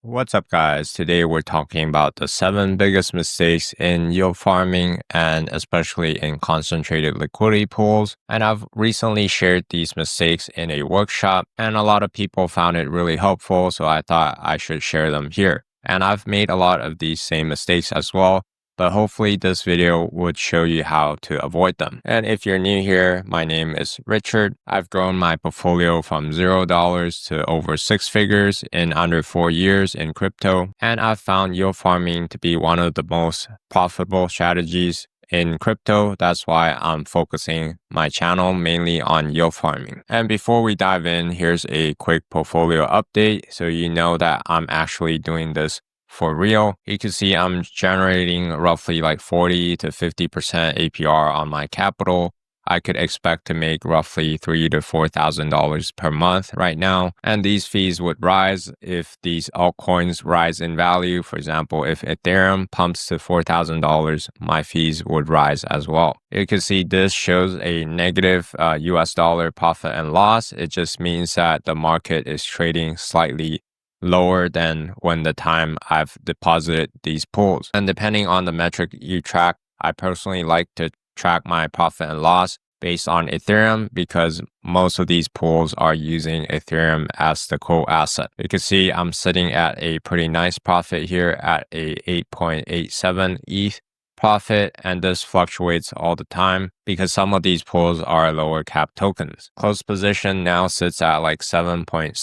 What's up, guys? Today we're talking about the 7 biggest mistakes in yield farming and especially in concentrated liquidity pools. And I've recently shared these mistakes in a workshop, and a lot of people found it really helpful, so I thought I should share them here. And I've made a lot of these same mistakes as well, but hopefully this video would show you how to avoid them. And if you're new here, my name is Richard. I've grown my portfolio from $0 to over 6 figures in under 4 years in crypto. And I've found yield farming to be one of the most profitable strategies in crypto. That's why I'm focusing my channel mainly on yield farming. And before we dive in, here's a quick portfolio update so you know that I'm actually doing this for real. You can see I'm generating roughly like 40 to 50% APR on my capital. I could expect to make roughly $3,000 to $4,000 per month right now. And these fees would rise if these altcoins rise in value. For example, if Ethereum pumps to $4,000, my fees would rise as well. You can see this shows a negative US dollar profit and loss. It just means that the market is trading slightly lower than when the time I've deposited these pools. And depending on the metric you track, I personally like to track my profit and loss based on Ethereum because most of these pools are using Ethereum as the core asset. You can see I'm sitting at a pretty nice profit here at a 8.87 ETH profit, and this fluctuates all the time because some of these pools are lower cap tokens. Close position now sits at like 7.7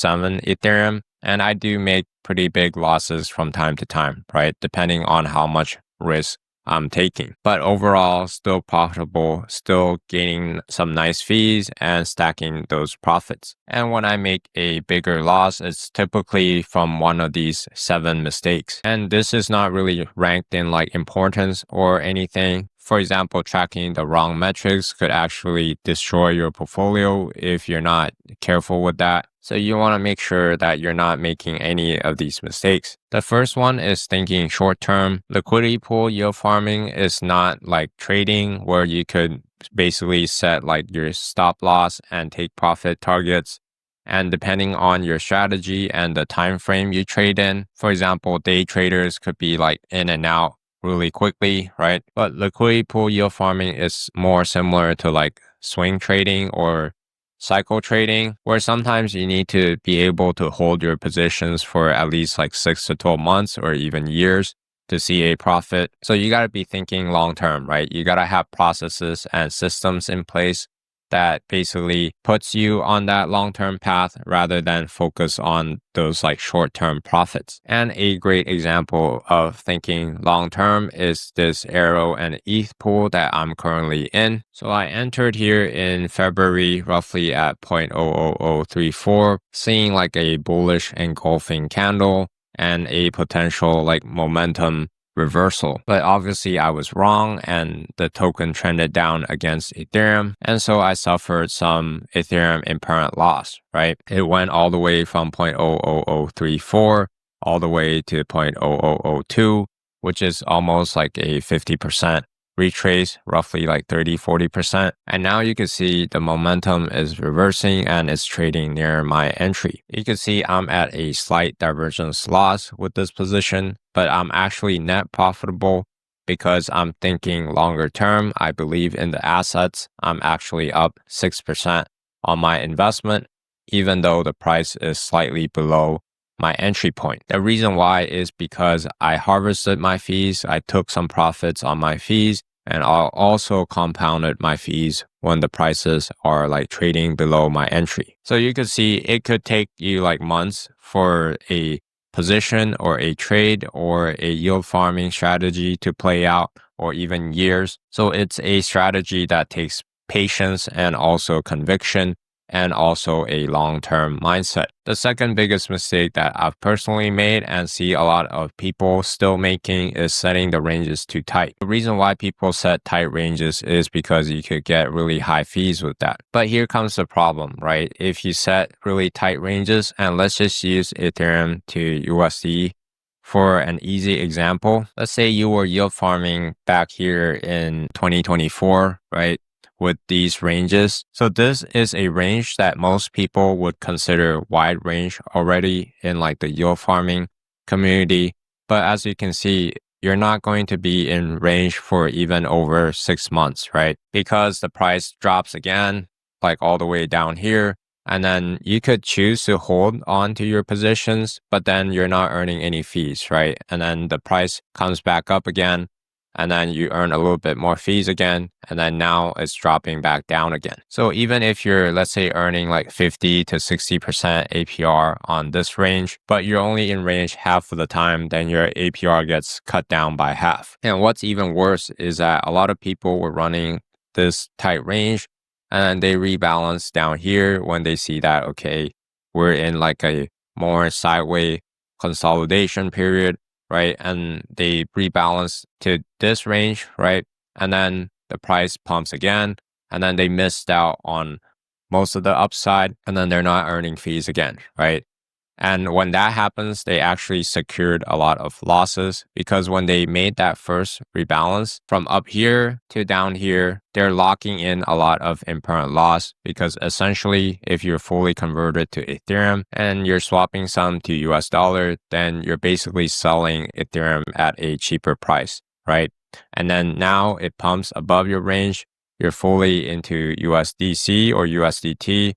Ethereum. And I do make pretty big losses from time to time, right? Depending on how much risk I'm taking. But overall, still profitable, still gaining some nice fees and stacking those profits. And when I make a bigger loss, it's typically from one of these 7 mistakes. And this is not really ranked in like importance or anything. For example, tracking the wrong metrics could actually destroy your portfolio if you're not careful with that. So you want to make sure that you're not making any of these mistakes. The first one is thinking short term. Liquidity pool yield farming is not like trading where you could basically set like your stop loss and take profit targets. And depending on your strategy and the time frame you trade in, for example, day traders could be like in and out really quickly, right? But liquidity pool yield farming is more similar to like swing trading or cycle trading, where sometimes you need to be able to hold your positions for at least like 6 to 12 months or even years to see a profit. So you got to be thinking long term, right? You got to have processes and systems in place that basically puts you on that long-term path rather than focus on those like short-term profits. And a great example of thinking long-term is this Arrow and ETH pool that I'm currently in. So I entered here in February roughly at 0.00034, seeing like a bullish engulfing candle and a potential like momentum reversal. But obviously I was wrong and the token trended down against Ethereum. And so I suffered some Ethereum impermanent loss, right? It went all the way from 0.00034 all the way to 0.0002, which is almost like a 50% retrace, roughly like 30-40%. And now you can see the momentum is reversing and it's trading near my entry. You can see I'm at a slight divergence loss with this position, but I'm actually net profitable because I'm thinking longer term. I believe in the assets. I'm actually up 6% on my investment, even though the price is slightly below my entry point. The reason why is because I harvested my fees, I took some profits on my fees, and I also compounded my fees when the prices are like trading below my entry. So you could see it could take you like months for a position or a trade or a yield farming strategy to play out, or even years. So it's a strategy that takes patience and also conviction and also a long-term mindset. The second biggest mistake that I've personally made and see a lot of people still making is setting the ranges too tight. The reason why people set tight ranges is because you could get really high fees with that. But here comes the problem, right? If you set really tight ranges, and let's just use Ethereum to USD for an easy example. Let's say you were yield farming back here in 2024, right? With these ranges. So this is a range that most people would consider wide range already in like the yield farming community. But as you can see, you're not going to be in range for even over 6 months, right? Because the price drops again, like all the way down here. And then you could choose to hold on to your positions, but then you're not earning any fees, right? And then the price comes back up again, and then you earn a little bit more fees again, and then now it's dropping back down again. So even if you're, let's say, earning like 50 to 60% APR on this range, but you're only in range half of the time, then your APR gets cut down by half. And what's even worse is that a lot of people were running this tight range and they rebalance down here when they see that, okay, we're in like a more sideways consolidation period, right? And they rebalance to this range, right? And then the price pumps again, and then they missed out on most of the upside, and then they're not earning fees again, right? And when that happens, they actually secured a lot of losses because when they made that first rebalance from up here to down here, they're locking in a lot of impermanent loss because essentially if you're fully converted to Ethereum and you're swapping some to US dollar, then you're basically selling Ethereum at a cheaper price, right? And then now it pumps above your range. You're fully into USDC or USDT.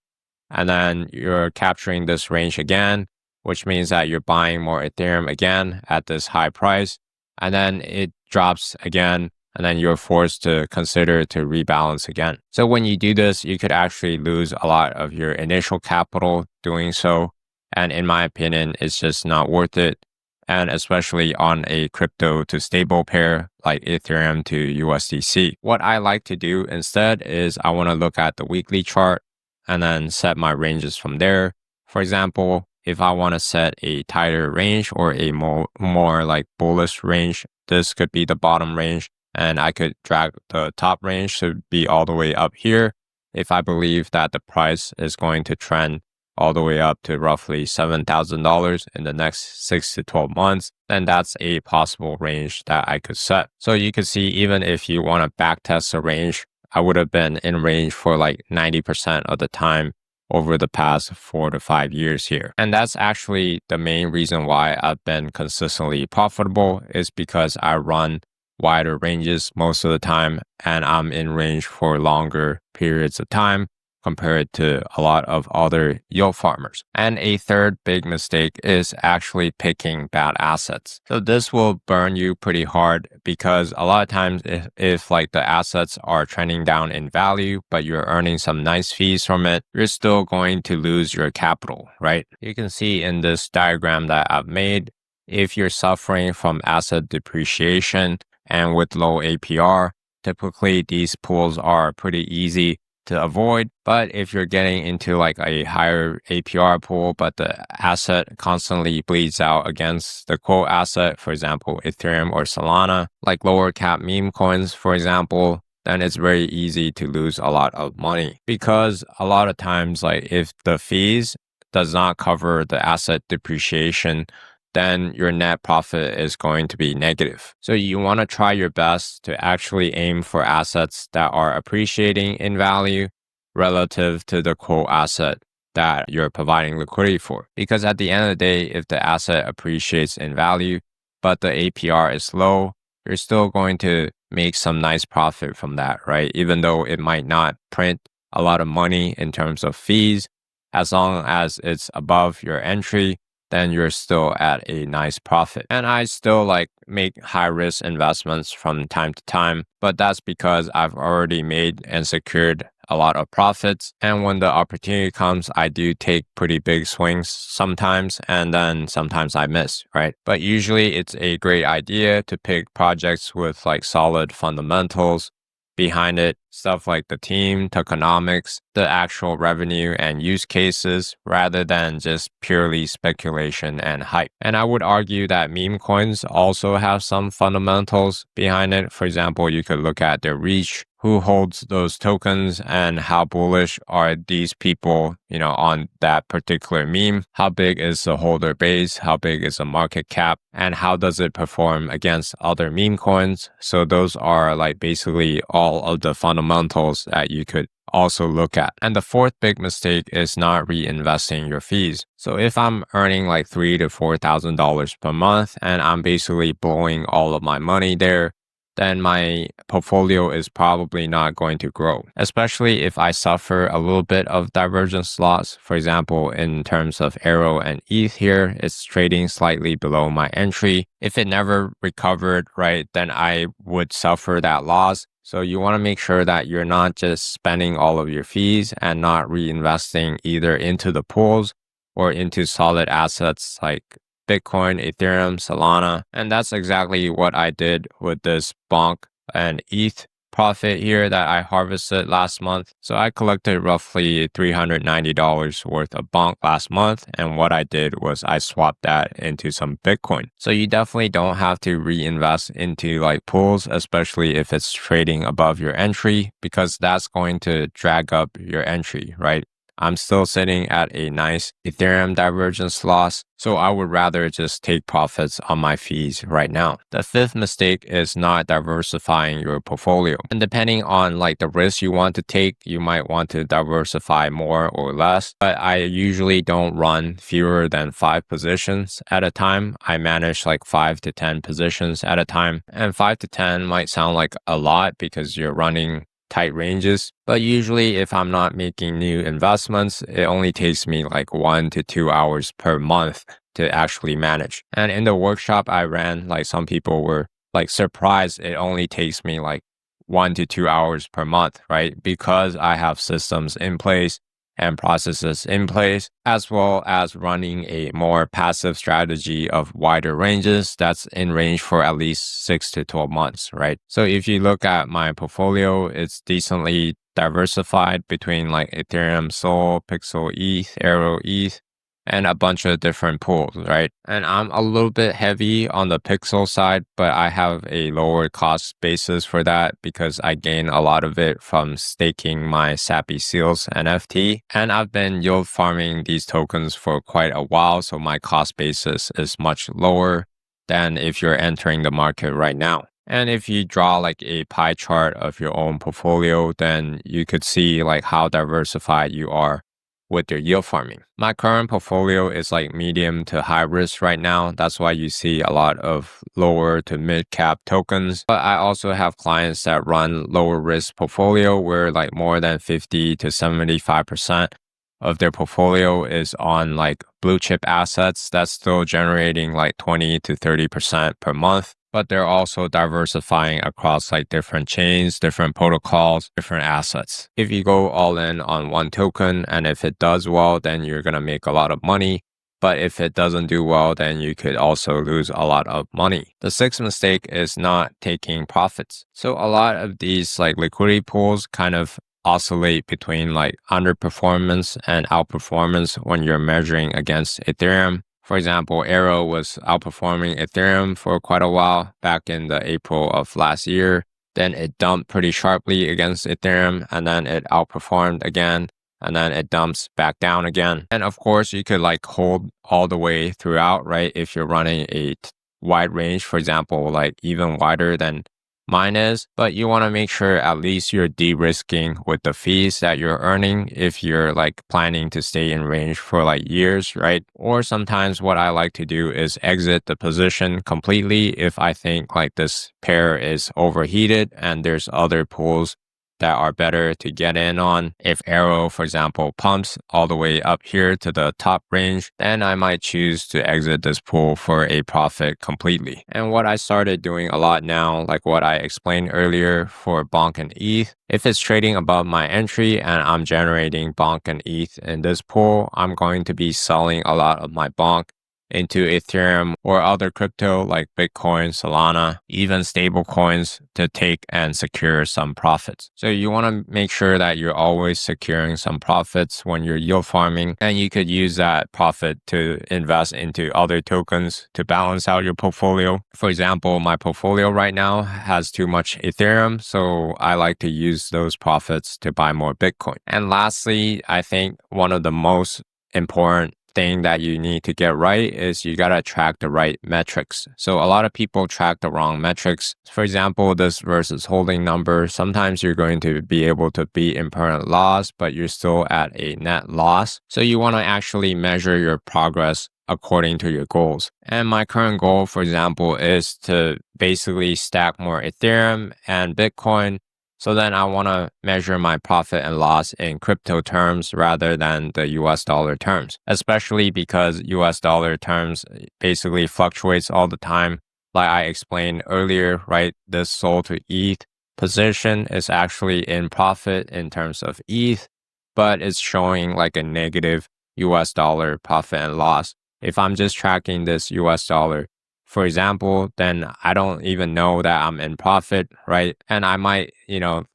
And then you're capturing this range again, which means that you're buying more Ethereum again at this high price. And then it drops again, and then you're forced to consider to rebalance again. So when you do this, you could actually lose a lot of your initial capital doing so. And in my opinion, it's just not worth it. And especially on a crypto to stable pair like Ethereum to USDC. What I like to do instead is I want to look at the weekly chart and then set my ranges from there. For example, if I want to set a tighter range or a more like bullish range, this could be the bottom range, and I could drag the top range to be all the way up here. If I believe that the price is going to trend all the way up to roughly $7,000 in the next 6 to 12 months, then that's a possible range that I could set. So you can see, even if you want to backtest a range, I would have been in range for like 90% of the time over the past 4 to 5 years here. And that's actually the main reason why I've been consistently profitable, is because I run wider ranges most of the time and I'm in range for longer periods of time compared to a lot of other yield farmers. And a third big mistake is actually picking bad assets. So this will burn you pretty hard because a lot of times if like the assets are trending down in value, but you're earning some nice fees from it, you're still going to lose your capital, right? You can see in this diagram that I've made, if you're suffering from asset depreciation and with low APR, typically these pools are pretty easy to avoid. But if you're getting into like a higher APR pool, but the asset constantly bleeds out against the quote asset, for example, Ethereum or Solana, like lower cap meme coins, for example, then it's very easy to lose a lot of money because a lot of times, like if the fees does not cover the asset depreciation, then your net profit is going to be negative. So you want to try your best to actually aim for assets that are appreciating in value relative to the quote asset that you're providing liquidity for. Because at the end of the day, if the asset appreciates in value, but the APR is low, you're still going to make some nice profit from that, right? Even though it might not print a lot of money in terms of fees, as long as it's above your entry, then you're still at a nice profit. And I still like make high risk investments from time to time, but that's because I've already made and secured a lot of profits. And when the opportunity comes, I do take pretty big swings sometimes, and then sometimes I miss, right? But usually it's a great idea to pick projects with like solid fundamentals behind it, stuff like the team, tokenomics, the actual revenue and use cases, rather than just purely speculation and hype. And I would argue that meme coins also have some fundamentals behind it. For example, you could look at their reach, who holds those tokens, and how bullish are these people, on that particular meme? How big is the holder base? How big is the market cap? And how does it perform against other meme coins? So those are like basically all of the fundamentals that you could also look at. And the fourth big mistake is not reinvesting your fees. So if I'm earning like $3,000 to $4,000 per month and I'm basically blowing all of my money there, then my portfolio is probably not going to grow, especially if I suffer a little bit of divergence loss. For example, in terms of Arrow and ETH here, it's trading slightly below my entry. If it never recovered, right, then I would suffer that loss. So you want to make sure that you're not just spending all of your fees and not reinvesting either into the pools or into solid assets like Bitcoin, Ethereum, Solana. And that's exactly what I did with this Bonk and ETH profit here that I harvested last month. So I collected roughly $390 worth of Bonk last month. And what I did was I swapped that into some Bitcoin. So you definitely don't have to reinvest into like pools, especially if it's trading above your entry, because that's going to drag up your entry, right? I'm still sitting at a nice Ethereum divergence loss, so I would rather just take profits on my fees right now. The fifth mistake is not diversifying your portfolio. And depending on like the risk you want to take, you might want to diversify more or less, but I usually don't run fewer than 5 positions at a time. I manage like 5 to 10 positions at a time, and 5 to 10 might sound like a lot because you're running tight ranges. But usually if I'm not making new investments, it only takes me like 1 to 2 hours per month to actually manage. And in the workshop I ran, like some people were like surprised it only takes me like 1 to 2 hours per month, right? Because I have systems in place and processes in place, as well as running a more passive strategy of wider ranges that's in range for at least 6 to 12 months, right? So if you look at my portfolio, it's decently diversified between like Ethereum, Sol, Pixel, ETH, Arrow, ETH, and a bunch of different pools, right? And I'm a little bit heavy on the Pixel side, but I have a lower cost basis for that because I gain a lot of it from staking my Sappy Seals NFT. And I've been yield farming these tokens for quite a while, so my cost basis is much lower than if you're entering the market right now. And if you draw like a pie chart of your own portfolio, then you could see like how diversified you are with your yield farming. My current portfolio is like medium to high risk right now. That's why you see a lot of lower to mid cap tokens. But I also have clients that run lower risk portfolio where like more than 50 to 75% of their portfolio is on like blue chip assets that's still generating like 20 to 30% per month. But they're also diversifying across like different chains, different protocols, different assets. If you go all in on one token and if it does well, then you're going to make a lot of money. But if it doesn't do well, then you could also lose a lot of money. The sixth mistake is not taking profits. So a lot of these like liquidity pools kind of oscillate between like underperformance and outperformance when you're measuring against Ethereum. For example, Arrow was outperforming Ethereum for quite a while back in the April of last year. Then it dumped pretty sharply against Ethereum and then it outperformed again and then it dumps back down again. And of course, you could like hold all the way throughout, right? If you're running a wide range, for example, like even wider than mine is, but you want to make sure at least you're de-risking with the fees that you're earning if you're like planning to stay in range for like years, right? Or sometimes what I like to do is exit the position completely if I think like this pair is overheated and there's other pools that are better to get in on. If Arrow, for example, pumps all the way up here to the top range, then I might choose to exit this pool for a profit completely. And what I started doing a lot now, like what I explained earlier for Bonk and ETH, if it's trading above my entry and I'm generating Bonk and ETH in this pool, I'm going to be selling a lot of my Bonk into Ethereum or other crypto like Bitcoin, Solana, even stable coins to take and secure some profits. So you want to make sure that you're always securing some profits when you're yield farming, and you could use that profit to invest into other tokens to balance out your portfolio. For example, my portfolio right now has too much Ethereum, so I like to use those profits to buy more Bitcoin. And lastly, I think one of the most important thing that you need to get right is you gotta track the right metrics. So a lot of people track the wrong metrics. For example, this versus holding number. Sometimes you're going to be able to beat impermanent loss, but you're still at a net loss. So you want to actually measure your progress according to your goals. And my current goal, for example, is to basically stack more Ethereum and Bitcoin. So then I want to measure my profit and loss in crypto terms rather than the US dollar terms, especially because US dollar terms basically fluctuates all the time. Like I explained earlier, right? This SOL to ETH position is actually in profit in terms of ETH, but it's showing like a negative US dollar profit and loss. If I'm just tracking this US dollar, for example, then I don't even know that I'm in profit, right? And I might,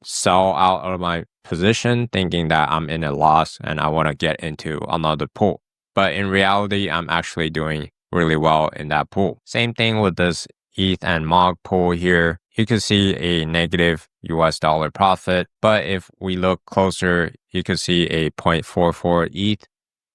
sell out of my position thinking that I'm in a loss and I want to get into another pool. But in reality, I'm actually doing really well in that pool. Same thing with this ETH and MOG pool here. You can see a negative US dollar profit, but if we look closer, you can see a 0.44 ETH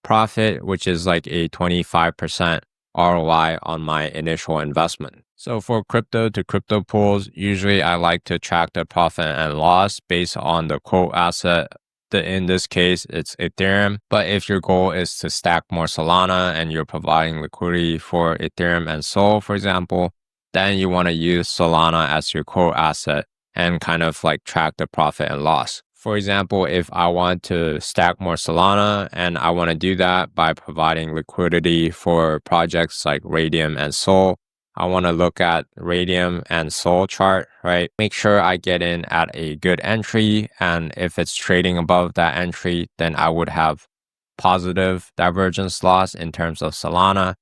profit, which is like a 25% ROI on my initial investment. So for crypto to crypto pools, usually I like to track the profit and loss based on the quote asset. In this case, it's Ethereum. But if your goal is to stack more Solana and you're providing liquidity for Ethereum and Sol, for example, then you want to use Solana as your quote asset and kind of like track the profit and loss. For example, if I want to stack more Solana and I want to do that by providing liquidity for projects like Radium and Sol, I want to look at Radium and Sol chart, right? Make sure I get in at a good entry. And if it's trading above that entry, then I would have positive divergence loss in terms of Solana.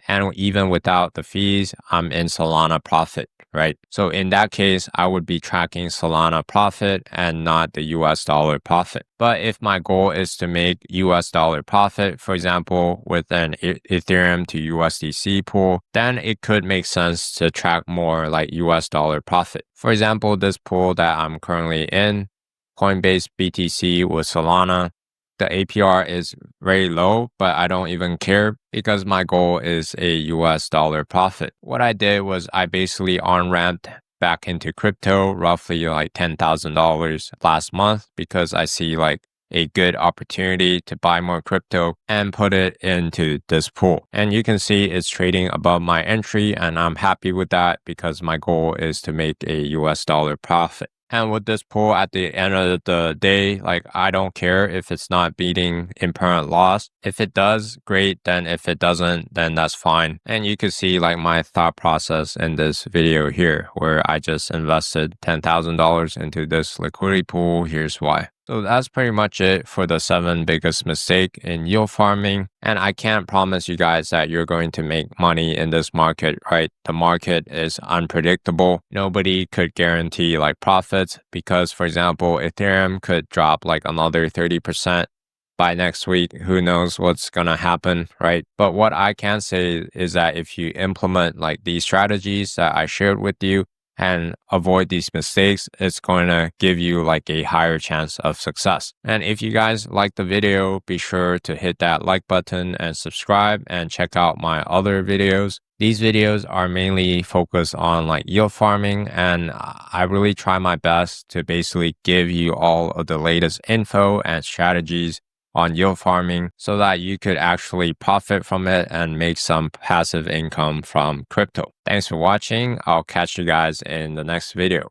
And even without the fees, I'm in Solana profit, right? So in that case, I would be tracking Solana profit and not the US dollar profit. But if my goal is to make US dollar profit, for example, with an Ethereum to USDC pool, then it could make sense to track more like US dollar profit. For example, this pool that I'm currently in, Coinbase BTC with Solana, the APR is very low, but I don't even care because my goal is a US dollar profit. What I did was I basically on-ramped back into crypto, roughly like $10,000 last month because I see like a good opportunity to buy more crypto and put it into this pool. And you can see it's trading above my entry and I'm happy with that because my goal is to make a US dollar profit. And with this pool at the end of the day, like I don't care if it's not beating impermanent loss. If it does, great. Then if it doesn't, then that's fine. And you can see like my thought process in this video here, where I just invested $10,000 into this liquidity pool. Here's why. So that's pretty much it for the 7 biggest mistakes in yield farming. And I can't promise you guys that you're going to make money in this market, right? The market is unpredictable. Nobody could guarantee like profits because, for example, Ethereum could drop like another 30% by next week. Who knows what's going to happen, right? But what I can say is that if you implement like these strategies that I shared with you, and avoid these mistakes, it's going to give you like a higher chance of success. And if you guys like the video, be sure to hit that like button and subscribe and check out my other videos. These videos are mainly focused on like yield farming, and I really try my best to basically give you all of the latest info and strategies on yield farming so that you could actually profit from it and make some passive income from crypto. Thanks for watching. I'll catch you guys in the next video.